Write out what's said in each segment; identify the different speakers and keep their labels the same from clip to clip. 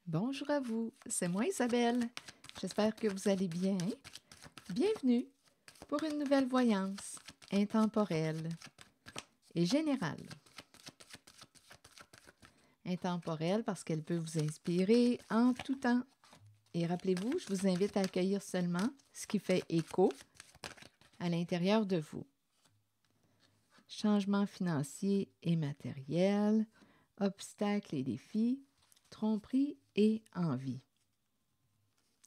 Speaker 1: Bonjour à vous, c'est moi Isabelle. J'espère que vous allez bien. Bienvenue pour une nouvelle voyance intemporelle et générale. Intemporelle parce qu'elle peut vous inspirer en tout temps. Et rappelez-vous, je vous invite à accueillir seulement ce qui fait écho à l'intérieur de vous. Changements financiers et matériels, obstacles et défis, tromperies et envie.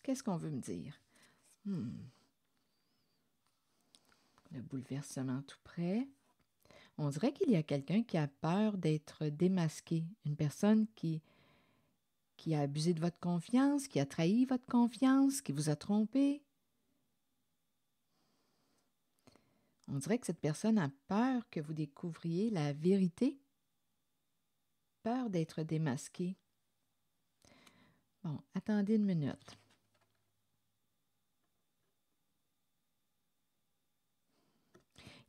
Speaker 1: Qu'est-ce qu'on veut me dire? Le bouleversement tout près. On dirait qu'il y a quelqu'un qui a peur d'être démasqué. Une personne qui a abusé de votre confiance, qui a trahi votre confiance, qui vous a trompé. On dirait que cette personne a peur que vous découvriez la vérité. Peur d'être démasqué. Bon, attendez une minute.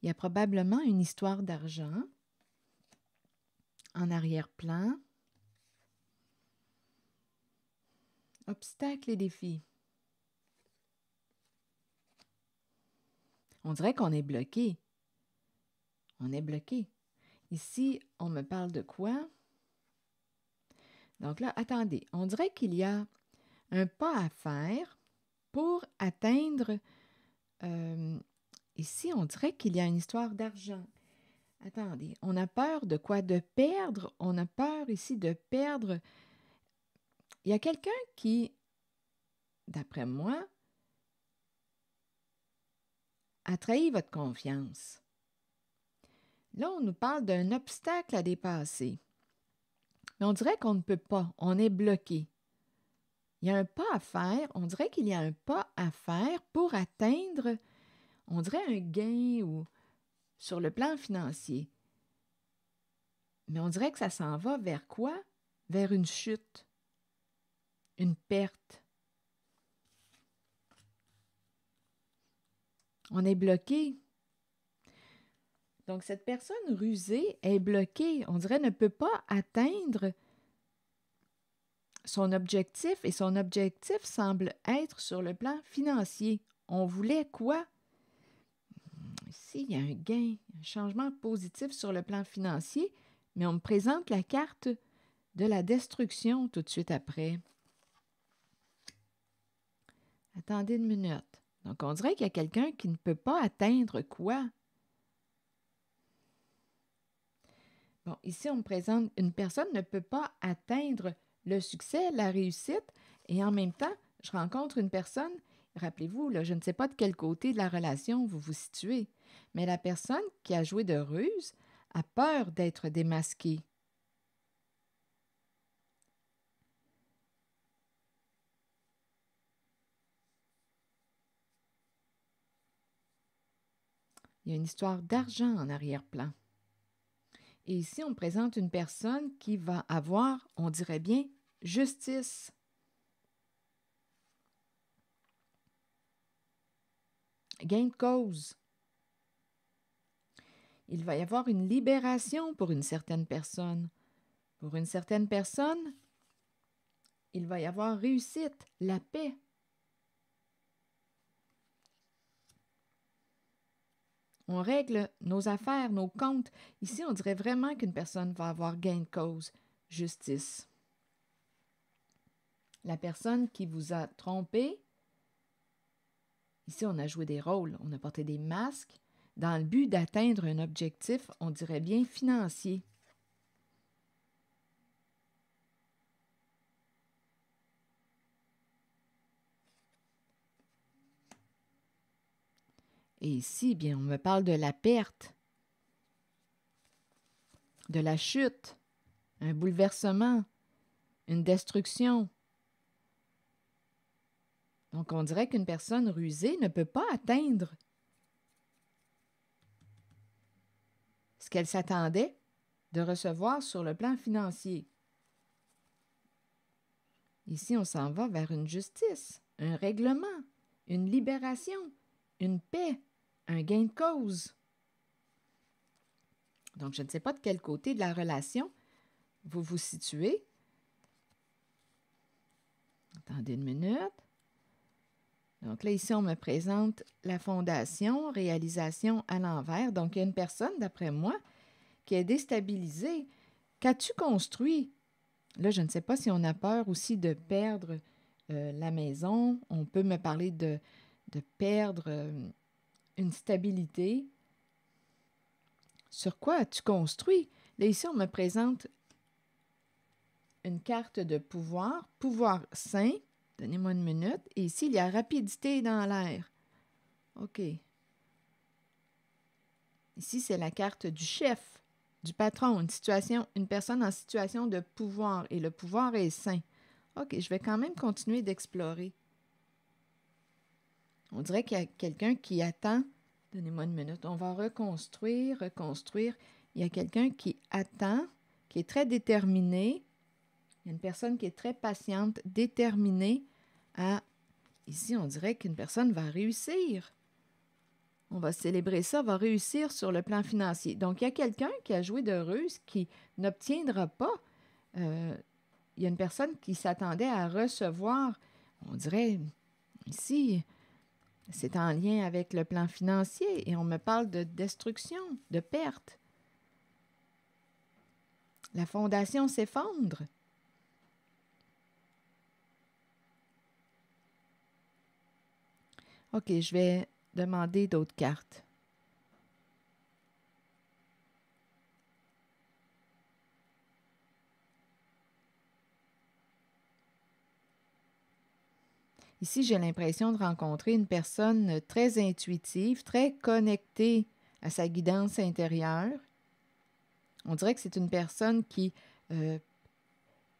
Speaker 1: Il y a probablement une histoire d'argent en arrière-plan. Obstacles et défis. On dirait qu'on est bloqué. On est bloqué. Ici, on me parle de quoi? Donc là, attendez, on dirait qu'il y a un pas à faire pour atteindre... ici, on dirait qu'il y a une histoire d'argent. Attendez, on a peur de quoi? De perdre? On a peur ici de perdre. Il y a quelqu'un qui, d'après moi, a trahi votre confiance. Là, on nous parle d'un obstacle à dépasser. Mais on dirait qu'on ne peut pas, on est bloqué. Il y a un pas à faire, on dirait qu'il y a un pas à faire pour atteindre, on dirait un gain ou sur le plan financier. Mais on dirait que ça s'en va vers quoi? Vers une chute, une perte. On est bloqué. Donc, cette personne rusée est bloquée. On dirait ne peut pas atteindre son objectif et son objectif semble être sur le plan financier. On voulait quoi? Ici, il y a un gain, un changement positif sur le plan financier, mais on me présente la carte de la destruction tout de suite après. Attendez une minute. Donc, on dirait qu'il y a quelqu'un qui ne peut pas atteindre quoi? Bon, ici, on me présente une personne ne peut pas atteindre le succès, la réussite, et en même temps, je rencontre une personne, rappelez-vous, là, je ne sais pas de quel côté de la relation vous vous situez, mais la personne qui a joué de ruse a peur d'être démasquée. Il y a une histoire d'argent en arrière-plan. Et ici, on me présente une personne qui va avoir, on dirait bien, justice. Gain de cause. Il va y avoir une libération pour une certaine personne. Pour une certaine personne, il va y avoir réussite, la paix. On règle nos affaires, nos comptes. Ici, on dirait vraiment qu'une personne va avoir gain de cause, justice. La personne qui vous a trompé, ici, on a joué des rôles, on a porté des masques dans le but d'atteindre un objectif, on dirait bien financier. Et ici, bien, on me parle de la perte, de la chute, un bouleversement, une destruction. Donc, on dirait qu'une personne rusée ne peut pas atteindre ce qu'elle s'attendait de recevoir sur le plan financier. Ici, on s'en va vers une justice, un règlement, une libération, une paix, un gain de cause. Donc, je ne sais pas de quel côté de la relation vous vous situez, Attendez une minute. Donc là, ici, on me présente la fondation, réalisation à l'envers. Donc, il y a une personne, d'après moi, qui est déstabilisée. Qu'as-tu construit? Là, je ne sais pas si on a peur aussi de perdre la maison. On peut me parler de perdre une stabilité. Sur quoi as-tu construit? Là, ici, on me présente une carte de pouvoir, pouvoir sain. Donnez-moi une minute. Et ici, il y a rapidité dans l'air. OK. Ici, c'est la carte du chef, du patron, une personne en situation de pouvoir. Et le pouvoir est sain. OK, je vais quand même continuer d'explorer. On dirait qu'il y a quelqu'un qui attend. Donnez-moi une minute. On va reconstruire. Il y a quelqu'un qui attend, qui est très déterminé. Il y a une personne qui est très patiente, déterminée à... Ici, on dirait qu'une personne va réussir. On va célébrer ça, va réussir sur le plan financier. Donc, il y a quelqu'un qui a joué de ruse qui n'obtiendra pas. Il y a une personne qui s'attendait à recevoir, on dirait, ici, c'est en lien avec le plan financier et on me parle de destruction, de perte. La fondation s'effondre. OK, je vais demander d'autres cartes. Ici, j'ai l'impression de rencontrer une personne très intuitive, très connectée à sa guidance intérieure. On dirait que c'est une personne qui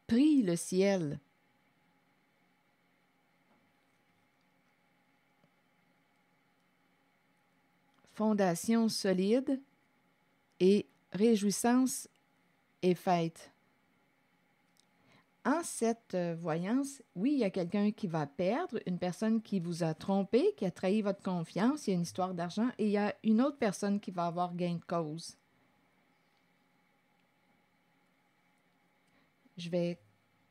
Speaker 1: prie le ciel. Fondation solide et réjouissance est faite. En cette voyance, oui, il y a quelqu'un qui va perdre, une personne qui vous a trompé, qui a trahi votre confiance, il y a une histoire d'argent, et il y a une autre personne qui va avoir gain de cause. Je vais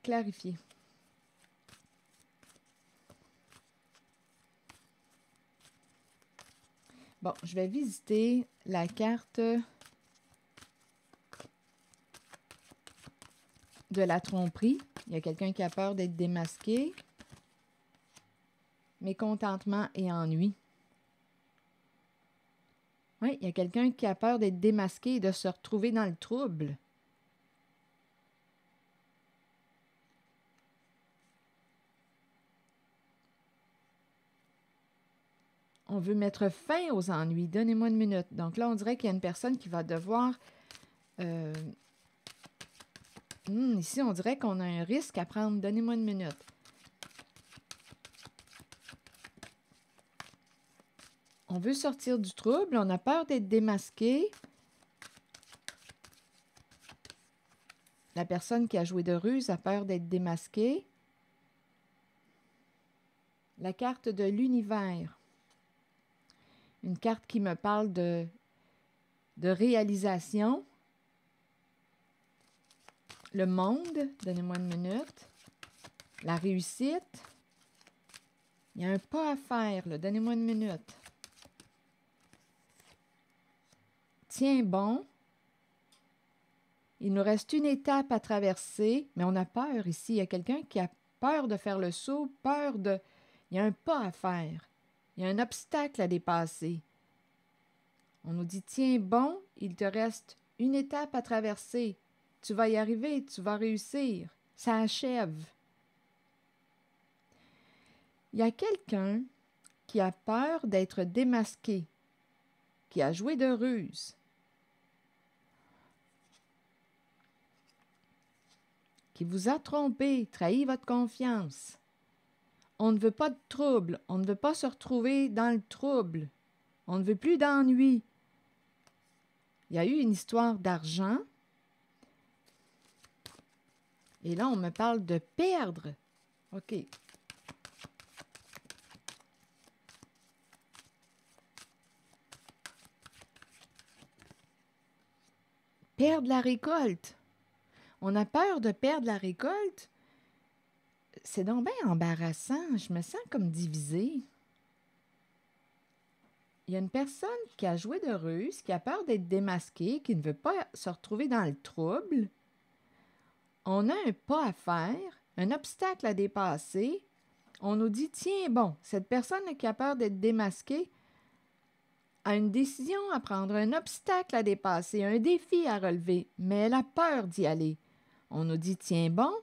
Speaker 1: clarifier. Bon, je vais visiter la carte de la tromperie. Il y a quelqu'un qui a peur d'être démasqué. Mécontentement et ennui. Oui, il y a quelqu'un qui a peur d'être démasqué et de se retrouver dans le trouble. On veut mettre fin aux ennuis. Donnez-moi une minute. Donc là, on dirait qu'il y a une personne qui va devoir... ici, on dirait qu'on a un risque à prendre. Donnez-moi une minute. On veut sortir du trouble. On a peur d'être démasqué. La personne qui a joué de ruse a peur d'être démasquée. La carte de l'univers. Une carte qui me parle de réalisation. Le monde, donnez-moi une minute. La réussite. Il y a un pas à faire, là. Donnez-moi une minute. Tiens bon. Il nous reste une étape à traverser, mais on a peur ici. Il y a quelqu'un qui a peur de faire le saut, peur de... Il y a un pas à faire. Il y a un obstacle à dépasser. On nous dit, tiens bon, il te reste une étape à traverser. Tu vas y arriver, tu vas réussir. Ça achève. Il y a quelqu'un qui a peur d'être démasqué, qui a joué de ruse, qui vous a trompé, trahi votre confiance. On ne veut pas de trouble, on ne veut pas se retrouver dans le trouble, on ne veut plus d'ennui. Il y a eu une histoire d'argent, et là on me parle de perdre. OK. Perdre la récolte. On a peur de perdre la récolte. c'est donc bien embarrassant. Je me sens comme divisée. Il y a une personne qui a joué de ruse, qui a peur d'être démasquée, qui ne veut pas se retrouver dans le trouble. On a un pas à faire, un obstacle à dépasser. On nous dit, tiens, bon, cette personne qui a peur d'être démasquée a une décision à prendre, un obstacle à dépasser, un défi à relever, mais elle a peur d'y aller. On nous dit, tiens, bon,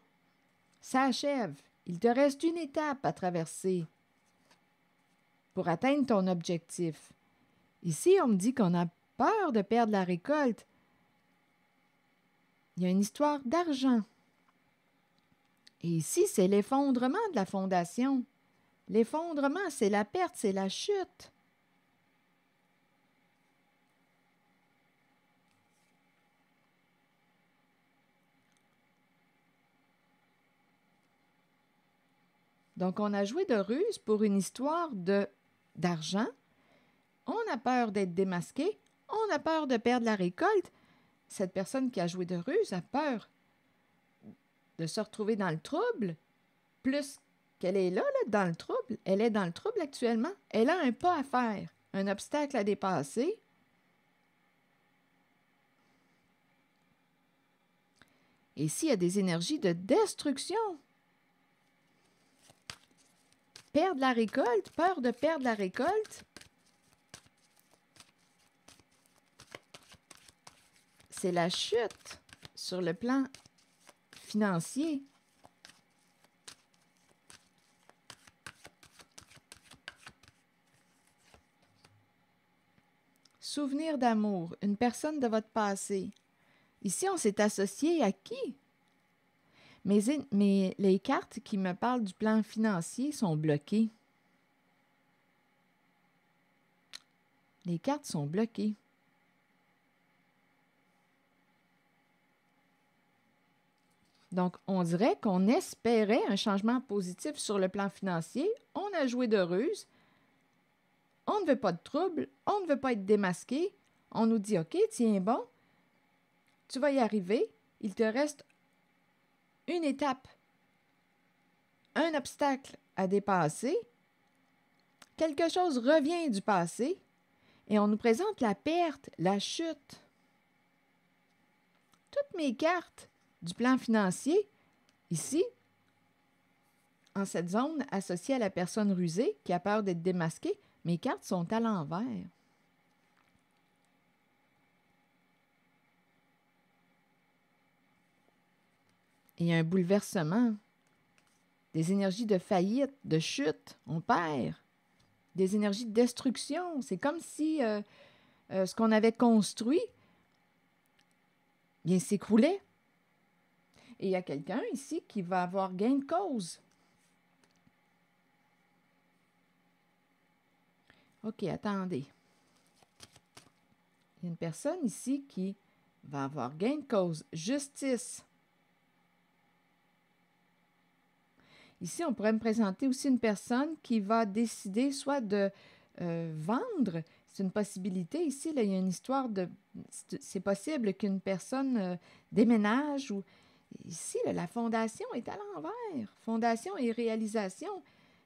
Speaker 1: ça achève. Il te reste une étape à traverser pour atteindre ton objectif. Ici, on me dit qu'on a peur de perdre la récolte. Il y a une histoire d'argent. Et ici, c'est l'effondrement de la fondation. L'effondrement, c'est la perte, c'est la chute. Donc, on a joué de ruse pour une histoire d'argent. On a peur d'être démasqué. On a peur de perdre la récolte. Cette personne qui a joué de ruse a peur de se retrouver dans le trouble, plus qu'elle est là, dans le trouble. Elle est dans le trouble actuellement. Elle a un pas à faire, un obstacle à dépasser. Et ici, il y a des énergies de destruction. Perdre la récolte, peur de perdre la récolte. C'est la chute sur le plan financier. Souvenir d'amour, une personne de votre passé. Ici, on s'est associé à qui? Mais les cartes qui me parlent du plan financier sont bloquées. Les cartes sont bloquées. Donc, on dirait qu'on espérait un changement positif sur le plan financier. On a joué de ruse. On ne veut pas de trouble. On ne veut pas être démasqué. On nous dit, OK, tiens bon, tu vas y arriver. Il te reste une étape, un obstacle à dépasser. Quelque chose revient du passé et on nous présente la perte, la chute. Toutes mes cartes du plan financier, ici, en cette zone associée à la personne rusée qui a peur d'être démasquée, mes cartes sont à l'envers. Et il y a un bouleversement, des énergies de faillite, de chute, on perd, des énergies de destruction. C'est comme si ce qu'on avait construit, bien, s'écroulait. Et il y a quelqu'un ici qui va avoir gain de cause. OK, attendez. Il y a une personne ici qui va avoir gain de cause. Justice. Ici, on pourrait me présenter aussi une personne qui va décider soit de vendre. C'est une possibilité. Ici, là, il y a une histoire de... C'est possible qu'une personne déménage ou... Ici, là, la fondation est à l'envers. Fondation et réalisation.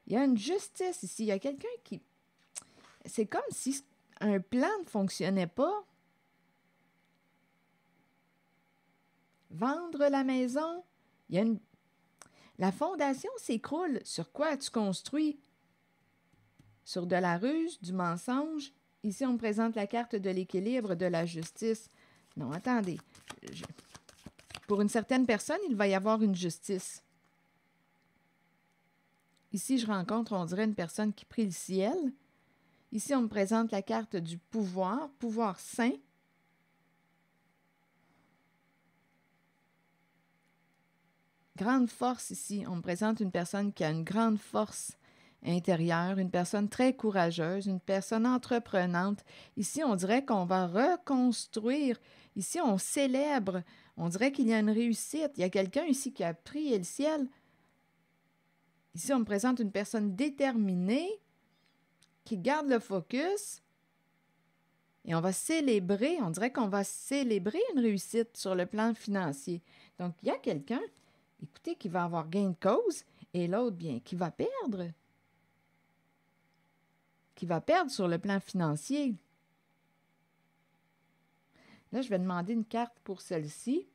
Speaker 1: Il y a une justice ici. Il y a quelqu'un qui... C'est comme si un plan ne fonctionnait pas. Vendre la maison, il y a une... La fondation s'écroule. Sur quoi as-tu construit? Sur de la ruse, du mensonge. Ici, on me présente la carte de l'équilibre, de la justice. Non, attendez. Pour une certaine personne, il va y avoir une justice. Ici, je rencontre, on dirait, une personne qui prie le ciel. Ici, on me présente la carte du pouvoir, pouvoir saint. Grande force ici. On me présente une personne qui a une grande force intérieure, une personne très courageuse, une personne entreprenante. Ici, on dirait qu'on va reconstruire. Ici, on célèbre. On dirait qu'il y a une réussite. Il y a quelqu'un ici qui a prié le ciel. Ici, on me présente une personne déterminée qui garde le focus. Et on va célébrer, on dirait qu'on va célébrer une réussite sur le plan financier. Donc, il y a quelqu'un, écoutez, qui va avoir gain de cause Et l'autre, bien, qui va perdre. Qui va perdre sur le plan financier. Là, je vais demander une carte pour celle-ci.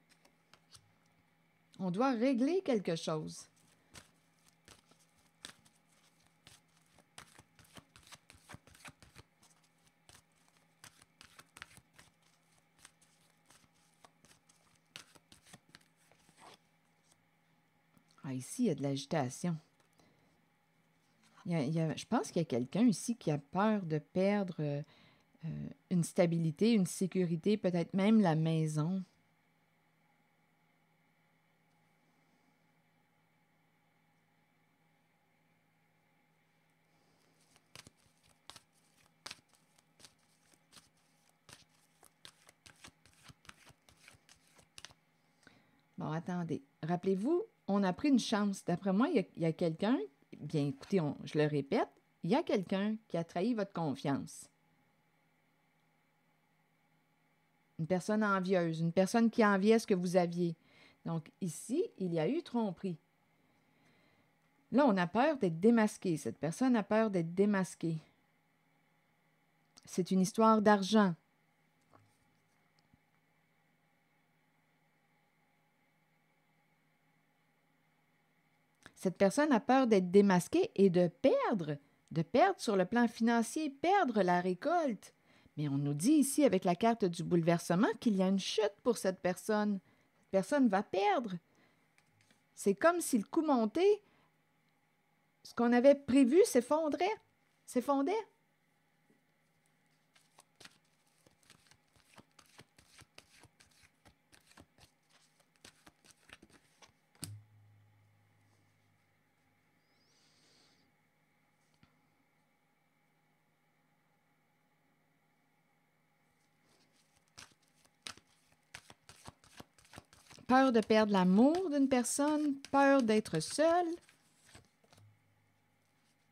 Speaker 1: On doit régler quelque chose. Ah, ici, il y a de l'agitation. Je pense qu'il y a quelqu'un ici qui a peur de perdre une stabilité, une sécurité, peut-être même la maison. Bon, attendez. Rappelez-vous, on a pris une chance. D'après moi, il y a quelqu'un, bien écoutez, je le répète, il y a quelqu'un qui a trahi votre confiance. Une personne envieuse, une personne qui enviait ce que vous aviez. Donc ici, il y a eu tromperie. Là, on a peur d'être démasqué. Cette personne a peur d'être démasquée. C'est une histoire d'argent. Cette personne a peur d'être démasquée et de perdre sur le plan financier, perdre la récolte. Mais on nous dit ici, avec la carte du bouleversement, qu'il y a une chute pour cette personne. Cette personne va perdre. C'est comme si le coup monté, ce qu'on avait prévu s'effondrait. Peur de perdre l'amour d'une personne, peur d'être seul.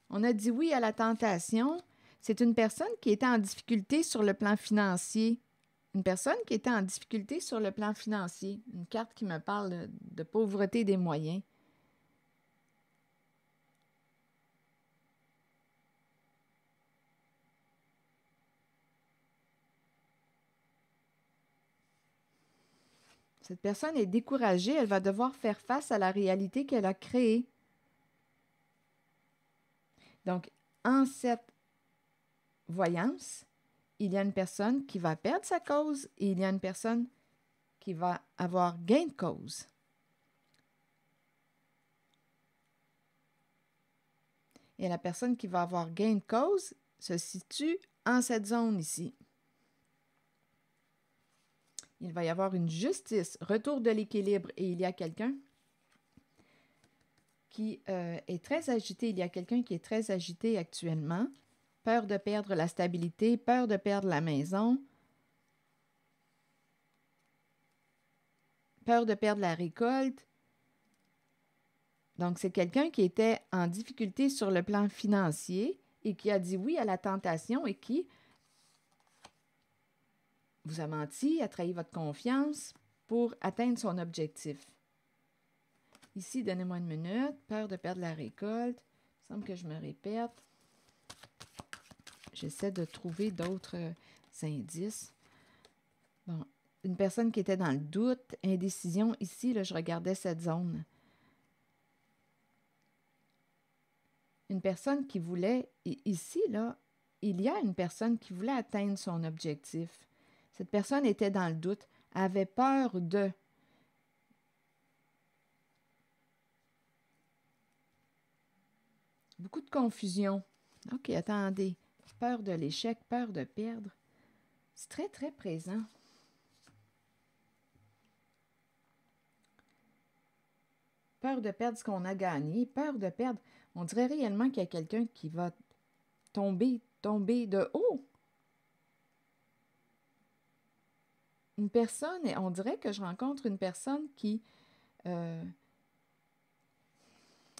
Speaker 1: On a dit oui à la tentation. C'est une personne qui était en difficulté sur le plan financier. Une personne qui était en difficulté sur le plan financier. Une carte qui me parle de pauvreté des moyens. Cette personne est découragée, elle va devoir faire face à la réalité qu'elle a créée. Donc, en cette voyance, il y a une personne qui va perdre sa cause et il y a une personne qui va avoir gain de cause. Et la personne qui va avoir gain de cause se situe en cette zone ici. Il va y avoir une justice, retour de l'équilibre, et il y a quelqu'un qui est très agité. Il y a quelqu'un qui est très agité actuellement. Peur de perdre la stabilité, peur de perdre la maison, peur de perdre la récolte. Donc, c'est quelqu'un qui était en difficulté sur le plan financier et qui a dit oui à la tentation et qui vous a menti, a trahi votre confiance pour atteindre son objectif. Ici, donnez-moi une minute. Peur de perdre la récolte. Il semble que je me répète. J'essaie de trouver d'autres indices. Bon, une personne qui était dans le doute, indécision. Ici, là, je regardais cette zone. Une personne qui voulait, ici, là, il y a une personne qui voulait atteindre son objectif. Cette personne était dans le doute, avait peur de. Beaucoup de confusion. OK, attendez. Peur de l'échec, peur de perdre. C'est très, très présent. Peur de perdre ce qu'on a gagné, peur de perdre. On dirait réellement qu'il y a quelqu'un qui va tomber de haut. Une personne, on dirait que je rencontre une personne qui,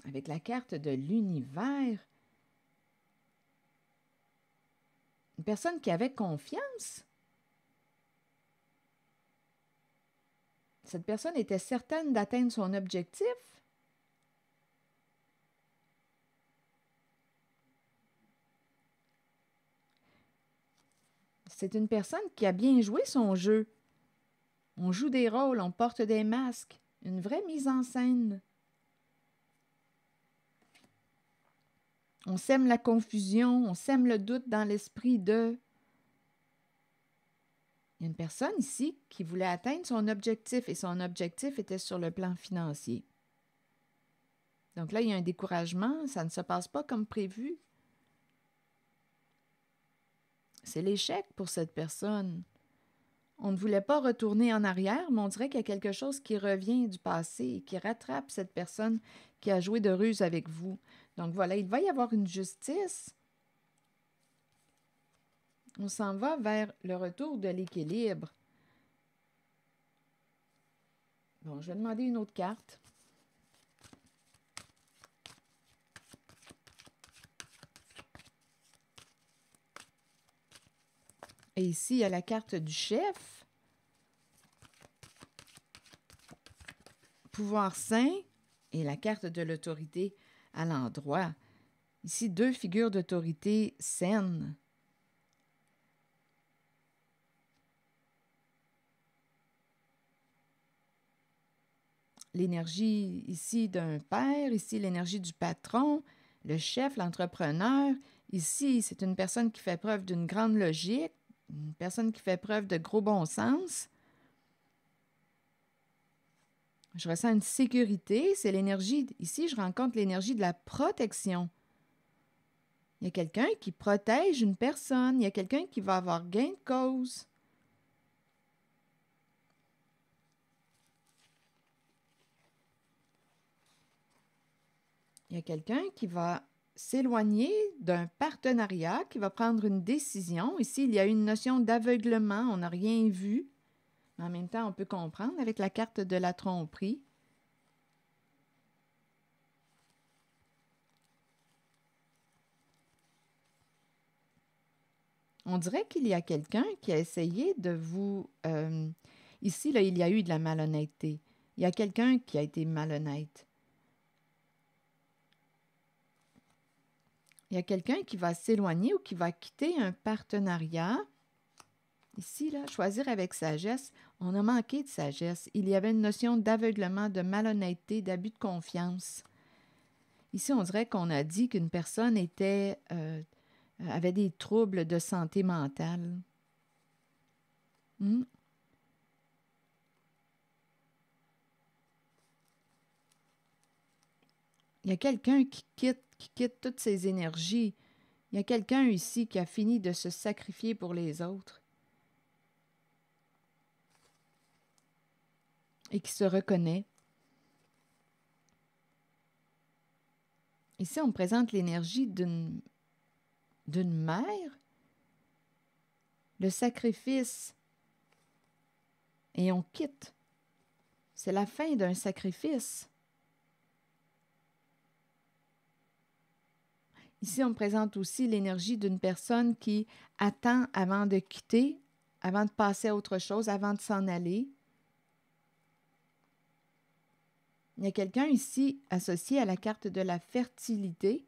Speaker 1: avec la carte de l'univers, une personne qui avait confiance. Cette personne était certaine d'atteindre son objectif. c'est une personne qui a bien joué son jeu. On joue des rôles, on porte des masques, une vraie mise en scène. On sème la confusion, on sème le doute dans l'esprit de... Il y a une personne ici qui voulait atteindre son objectif et son objectif était sur le plan financier. Donc là, il y a un découragement, ça ne se passe pas comme prévu. C'est l'échec pour cette personne. On ne voulait pas retourner en arrière, mais on dirait qu'il y a quelque chose qui revient du passé et qui rattrape cette personne qui a joué de ruse avec vous. Donc voilà, il va y avoir une justice. On s'en va vers le retour de l'équilibre. Bon, je vais demander une autre carte. Et ici, il y a la carte du chef. Pouvoir saint et la carte de l'autorité à l'endroit. Ici, deux figures d'autorité saines. L'énergie ici d'un père, ici l'énergie du patron, le chef, l'entrepreneur. Ici, c'est une personne qui fait preuve d'une grande logique, une personne qui fait preuve de gros bon sens. Je ressens une sécurité, c'est l'énergie, ici je rencontre l'énergie de la protection. Il y a quelqu'un qui protège une personne, il y a quelqu'un qui va avoir gain de cause. Il y a quelqu'un qui va s'éloigner d'un partenariat, qui va prendre une décision. Ici, il y a une notion d'aveuglement, on n'a rien vu. Mais en même temps, on peut comprendre avec la carte de la tromperie. On dirait qu'il y a quelqu'un qui a essayé de vous... ici, là, il y a eu de la malhonnêteté. Il y a quelqu'un qui a été malhonnête. Il y a quelqu'un qui va s'éloigner ou qui va quitter un partenariat. Ici, là, choisir avec sagesse, on a manqué de sagesse. Il y avait une notion d'aveuglement, de malhonnêteté, d'abus de confiance. Ici, on dirait qu'on a dit qu'une personne avait des troubles de santé mentale. Il y a quelqu'un qui quitte toutes ses énergies. Il y a quelqu'un ici qui a fini de se sacrifier pour les autres et qui se reconnaît. Ici, on me présente l'énergie d'une mère, le sacrifice, et on quitte. C'est la fin d'un sacrifice. Ici, on me présente aussi l'énergie d'une personne qui attend avant de quitter, avant de passer à autre chose, avant de s'en aller. Il y a quelqu'un ici associé à la carte de la fertilité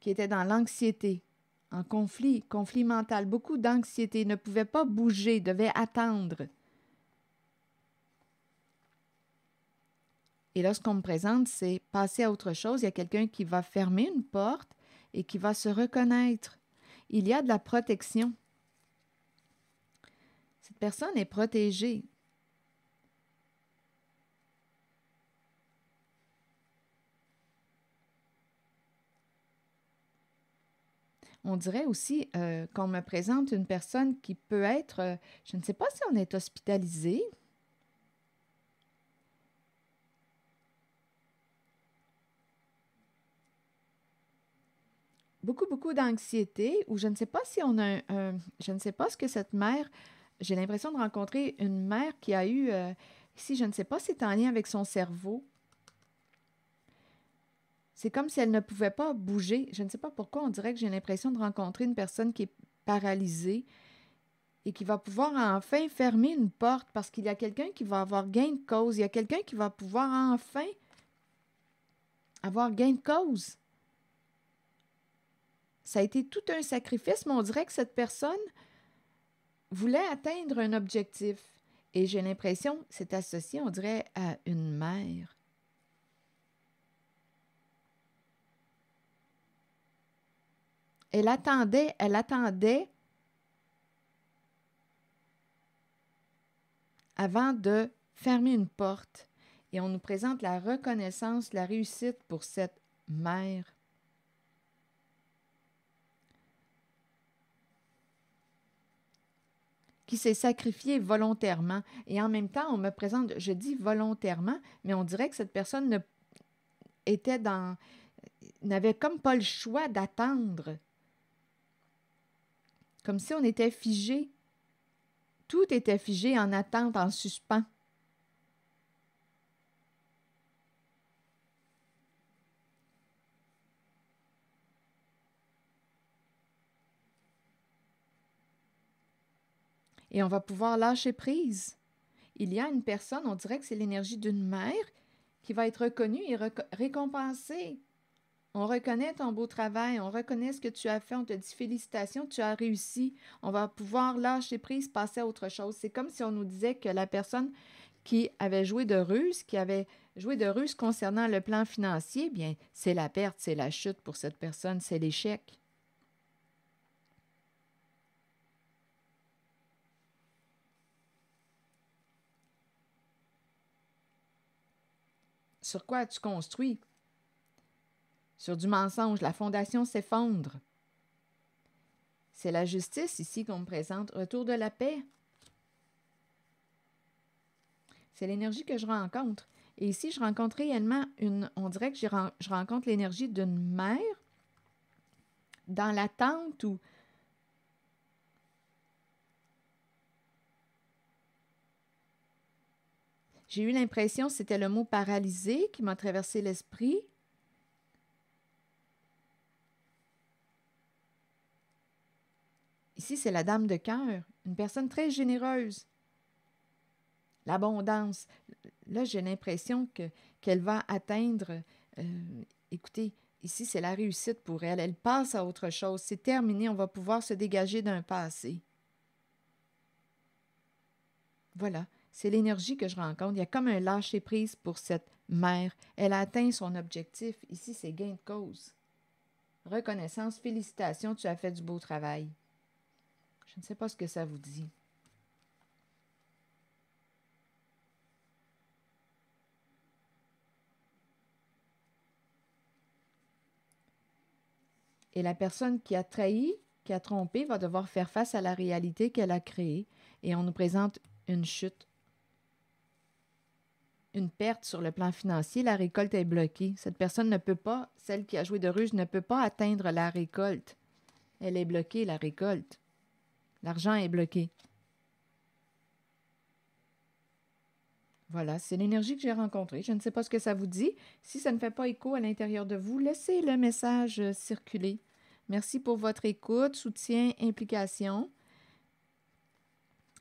Speaker 1: qui était dans l'anxiété, en conflit mental, beaucoup d'anxiété, ne pouvait pas bouger, devait attendre. Et là, ce qu'on me présente, c'est passer à autre chose. Il y a quelqu'un qui va fermer une porte et qui va se reconnaître. Il y a de la protection. Cette personne est protégée. On dirait aussi qu'on me présente une personne qui peut être, je ne sais pas si on est hospitalisé. Beaucoup d'anxiété, ou je ne sais pas si on a je ne sais pas ce que cette mère, j'ai l'impression de rencontrer une mère qui a eu, ici, je ne sais pas si c'est en lien avec son cerveau. C'est comme si elle ne pouvait pas bouger. Je ne sais pas pourquoi, on dirait que j'ai l'impression de rencontrer une personne qui est paralysée et qui va pouvoir enfin fermer une porte parce qu'il y a quelqu'un qui va avoir gain de cause. Il y a quelqu'un qui va pouvoir enfin avoir gain de cause. Ça a été tout un sacrifice, mais on dirait que cette personne voulait atteindre un objectif. Et j'ai l'impression que c'est associé, on dirait, à une mère. Elle attendait avant de fermer une porte. Et on nous présente la reconnaissance, la réussite pour cette mère. Qui s'est sacrifiée volontairement. Et en même temps, on me présente, je dis volontairement, mais on dirait que cette personne n'avait comme pas le choix d'attendre. Comme si on était figé. Tout était figé en attente, en suspens. Et on va pouvoir lâcher prise. Il y a une personne, on dirait que c'est l'énergie d'une mère qui va être reconnue et récompensée. On reconnaît ton beau travail, on reconnaît ce que tu as fait, on te dit félicitations, tu as réussi. On va pouvoir lâcher prise, passer à autre chose. C'est comme si on nous disait que la personne qui avait joué de ruse concernant le plan financier, bien, c'est la perte, c'est la chute pour cette personne, c'est l'échec. Sur quoi as-tu construit? Sur du mensonge, la fondation s'effondre. C'est la justice ici qu'on me présente. Retour de la paix. C'est l'énergie que je rencontre. Et ici, je rencontre réellement on dirait que je rencontre l'énergie d'une mère dans l'attente où j'ai eu l'impression, c'était le mot paralysé qui m'a traversé l'esprit. Ici, c'est la dame de cœur, une personne très généreuse. L'abondance. Là, j'ai l'impression qu'elle va atteindre, écoutez, ici, c'est la réussite pour elle. Elle passe à autre chose. C'est terminé. On va pouvoir se dégager d'un passé. Voilà. C'est l'énergie que je rencontre. Il y a comme un lâcher-prise pour cette mère. Elle a atteint son objectif. Ici, c'est gain de cause. Reconnaissance, félicitations, tu as fait du beau travail. Je ne sais pas ce que ça vous dit. Et la personne qui a trahi, qui a trompé, va devoir faire face à la réalité qu'elle a créée. Et on nous présente une chute, une perte sur le plan financier. La récolte est bloquée. Cette personne ne peut pas, celle qui a joué de ruse, ne peut pas atteindre la récolte. Elle est bloquée, la récolte. L'argent est bloqué. Voilà, c'est l'énergie que j'ai rencontrée. Je ne sais pas ce que ça vous dit. Si ça ne fait pas écho à l'intérieur de vous, laissez le message circuler. Merci pour votre écoute, soutien, implication.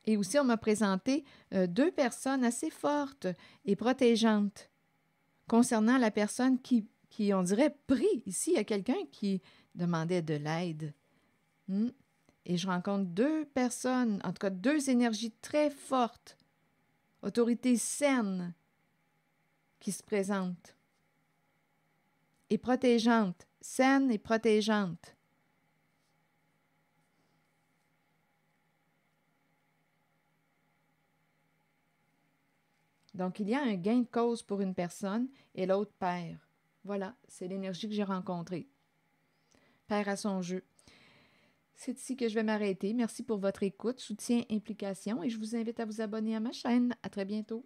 Speaker 1: Et aussi, on m'a présenté deux personnes assez fortes et protégeantes concernant la personne qui on dirait, prie. Ici, il y a quelqu'un qui demandait de l'aide. Et je rencontre deux personnes, en tout cas deux énergies très fortes, autorités saines qui se présentent. Et protégeantes, saines et protégeantes. Donc, il y a un gain de cause pour une personne et l'autre perd. Voilà, c'est l'énergie que j'ai rencontrée. Perd à son jeu. C'est ici que je vais m'arrêter. Merci pour votre écoute, soutien, implication et je vous invite à vous abonner à ma chaîne. À très bientôt.